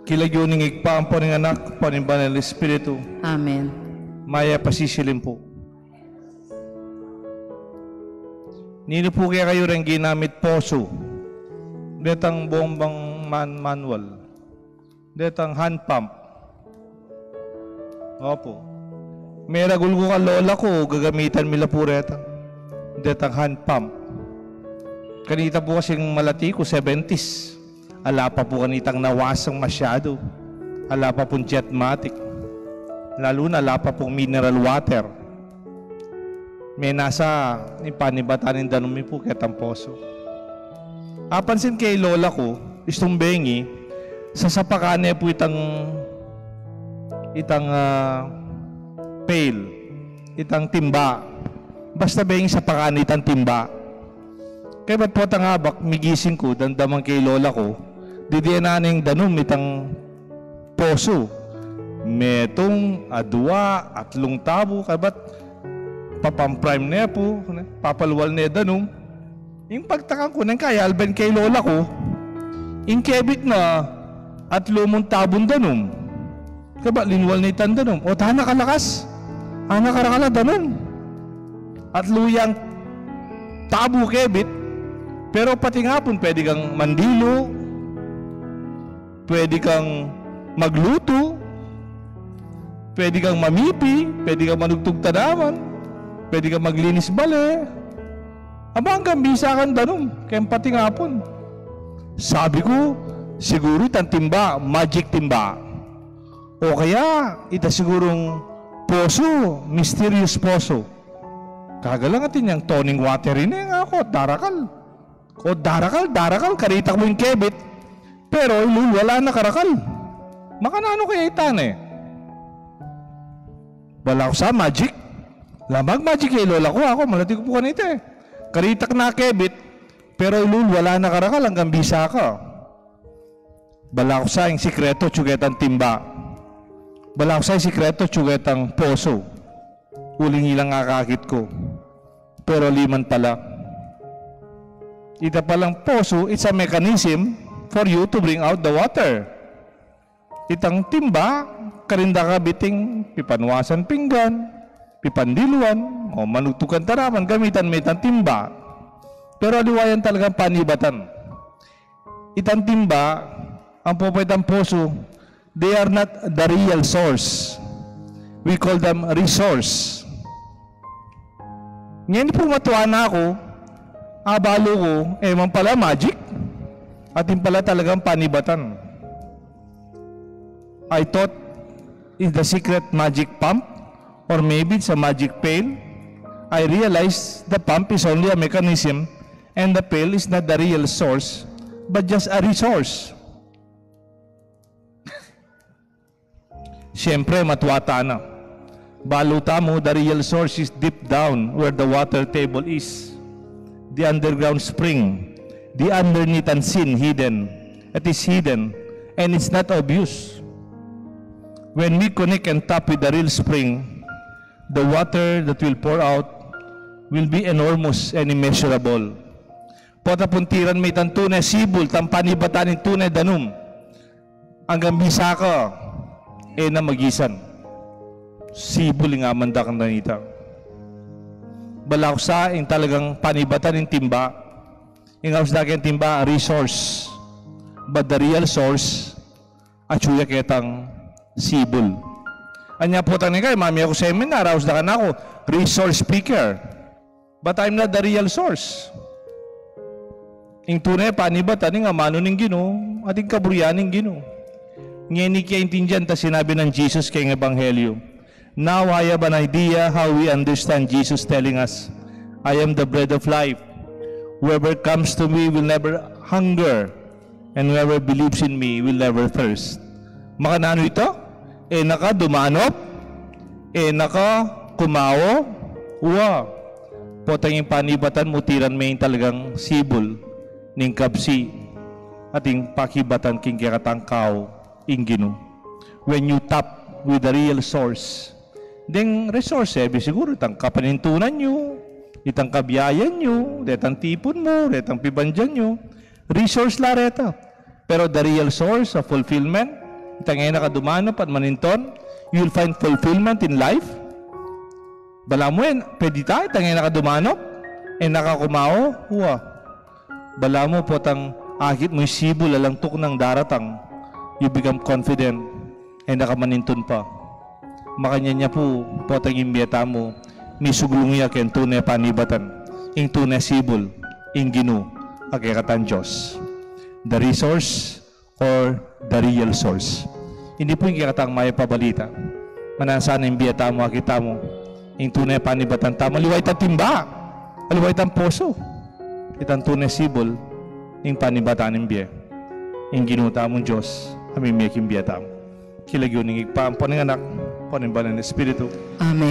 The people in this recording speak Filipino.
Kilagyuning igpa ang poning anak, poning banal Espiritu. Amen. Maya pasisilin po. Nino po kaya kayo rin ginamit poso. Detang bombang manual. Detang hand pump. Opo. May ragul ko ka lola ko, gagamitan mila po reta. Detang hand pump. Kanita po kasing malati ko, 70s. Ala pa po kanitang nawasang masyado. Ala pa pong jetmatic. Lalo na ala pa pong mineral water. May nasa ipanibatanin danumi po ketang poso. Apansin kay lola ko, istong bengi, sa sapakane po itang pail, itang timba. Basta bengi sa pakane itang timba. Kaya ba't po tangabak, migising ko, dandamang kay lola ko, didiananing danum itang poso. Metong, adwa, atlong tabo, kaya ba't papamprime na po, papaluwal na danum. Yung pagtakang ko nang kaya, alban kay lola ko, yung kebit na at lumong tabon danum. Kaya ba, linwal na itan danum. O, tahan nakalakas. Nakarakala danum. At luyang tabo kebit. Pero pati nga po, pwede kang mandilo, pwede kang magluto, pwede kang mamipi, pwede kang manugtog tanaman, pwede kang maglinis bale. Aba hanggang bisa kang danum, kaya pati nga po. Sabi ko, siguro itang timba, magic timba. O kaya, ita sigurong poso, mysterious poso. Kagalang atin yung toning water rin ako, darakal. O darakal, karita mo yung kebit. Pero wala na karakal. Makanano kaya itan eh? Wala ko sa magic. Lamag magic kay lola ko ako, malati ko po kanita eh. Karitak na kebit, pero wala na karakal hanggang bisa ka. Bala ko sa yung sikreto, tsugetang timba. Bala ko sa yung sikreto, tsugetang poso. Uling ilang akakit ko. Pero liman pala. Ita palang poso, it's a mechanism for you to bring out the water. Itang timba, karinda ka biting pipanwasan pinggan, pipandiluan, o manugtukan taraman, gamitan may itang timba. Pero aliwayan talagang panibatan. Itang timba, ang pupwedang poso, they are not the real source. We call them resource. Ngayon po matuwa na ako, abalo ko, man pala magic, at yung pala talagang panibatan. I thought it's the secret magic pump, or maybe it's a magic pail. I realized the pump is only a mechanism, and the pail is not the real source, but just a resource. Siyempre, matwata na. Baluta mo, the real source is deep down where the water table is. The underground spring, the underneath unseen, hidden. It is hidden, and it's not obvious. When we connect and tap with the real spring, the water that will pour out will be enormous and immeasurable. Patapuntiran may tan tunay sibul, tampanibatan ng tunay danum. Hanggang bisa ka, na magisan. Sibul nga manda kang nanita. Balaksa yung talagang panibatan ng timba. Yung ausdakin timba, resource. But the real source, atsuya ketang sibul. Anya po tanong kayo, mami ako seminar, ausdakan ako, resource speaker. But I'm not the real source. Yung tunay, panibatan, yung amano ng Ginoo, ating kaburyan ng Ginoo. Ngayon kaya intindihan ta sinabi ng Jesus kay Ebanghelyo. Now I have an idea how we understand Jesus telling us, I am the bread of life. Whoever comes to me will never hunger, and whoever believes in me will never thirst. Makanano ito? Naka dumanop? Naka kumawo? Uwa. Potang yung panibatan, mutiran may talagang sibol ning kapsi ating pakibatan king kakatangkaw ingino. When you tap with the real source, deng resource, siguro itang kapanintunan nyo, itang kabiyayan nyo, itang tipon mo, itang pibandyan nyo, resource la reta. Pero the real source of fulfillment, Itangay nakadumano pat maninton, you will find fulfillment in life. Bala mo yan, pwede tayo, itangay nakadumano, nakakumao, huwa. Bala mo po tang akit mo'y sibol alang tuk ng daratang, you become confident, nakamaninton pa. Makanya niya po tang imbiyata mo, may suglungya ken tunay panibatan, ing tunay sibol, ing ginu, akikatan Diyos. The resource or the real source. Hindi po yung kikatang may pabalita. Manasana imbiyata mo, akita mo, ing tunay panibatan tama, liway tan timba, liway tan poso. Itang tunay sibol, ing panibatan imbiya. Ing ginuta mong Diyos, amimik imbiyata mo. Kilagyo ning igpampo ng anak, panimbalan ng Espiritu. Amen.